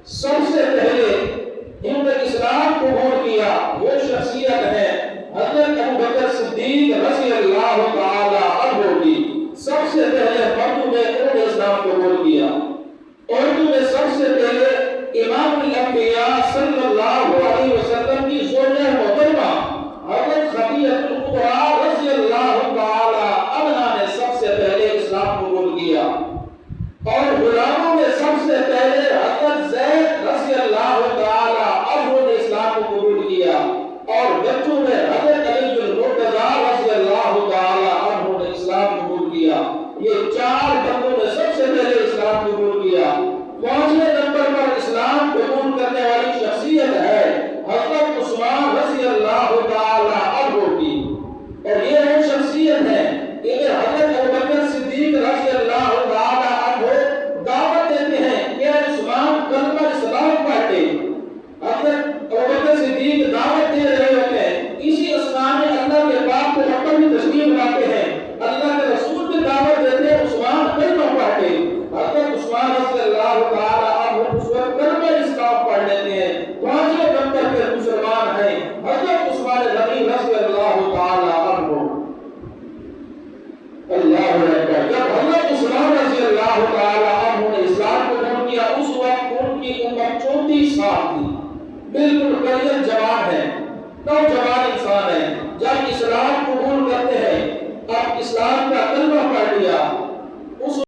سب سے پہلے جن نے اسلام قبول کیا وہ شخصیت ہے حضرت ابوبکر صدیق رضی اللہ تعالی عنہ کی۔ سب سے پہلے اردو میں انہوں نے اسلام قبول کیا۔ اردو میں سب سے پہلے امام الانبیاء صلی اللہ علیہ وسلم کی زوجہ محترمہ حضرت خدیجہ کبریٰ رضی اللہ تعالی عنہا نے سب سے پہلے اسلام قبول کیا، اور غلاموں میں سب سے پہلے حضرت زید رضی اللہ تعالی عنہ نے اسلام کو قبول کیا، اور بچوں میں حضرت علی المرتضیٰ رضی اللہ تعالی عنہ نے اسلام قبول کیا۔ یہ چار بندوں نے سب سے پہلے اسلام قبول کیا۔ پانچویں نمبر پر اسلام قبول کرنے والی شخصیت ہے حضرت عثمان رضی اللہ تعالی عنہ کی، اور یہ وہ شخصیت ہے کہ حضرت ابوبکر صدیق رضی اللہ تعالی عنہ دعوت دیتے ہیں کہ عثمان کلمہ اسلام پڑھے۔ حضرت ابوبکر صدیق دعوت دے رہے ہوتے ہیں، اسی عثمان نے اللہ کے پاک کو مکہ میں تشریف لاتے ہیں، اللہ کے رسول کی دعوت دیتے ہیں عثمان کلمہ پڑھے۔ حضرت عثمان رضی اللہ تعالی عنہ اس وقت کلمہ اسلام پڑھ لیتے ہیں، پانچویں نمبر کے مسلمان ہیں حضرت عثمان غنی رضی اللہ تعالی عنہ۔ اللہ اکبر۔ جب حضرت عثمان رضی اللہ تعالی عنہ نے اسلام قبول کیا اس وقت ان کی عمر 34 سال تھی، بالکل کلیل جوان ہے، نوجوان انسان ہے۔ جب اسلام قبول کرتے ہیں، اب اسلام کا کلمہ پڑھ لیا،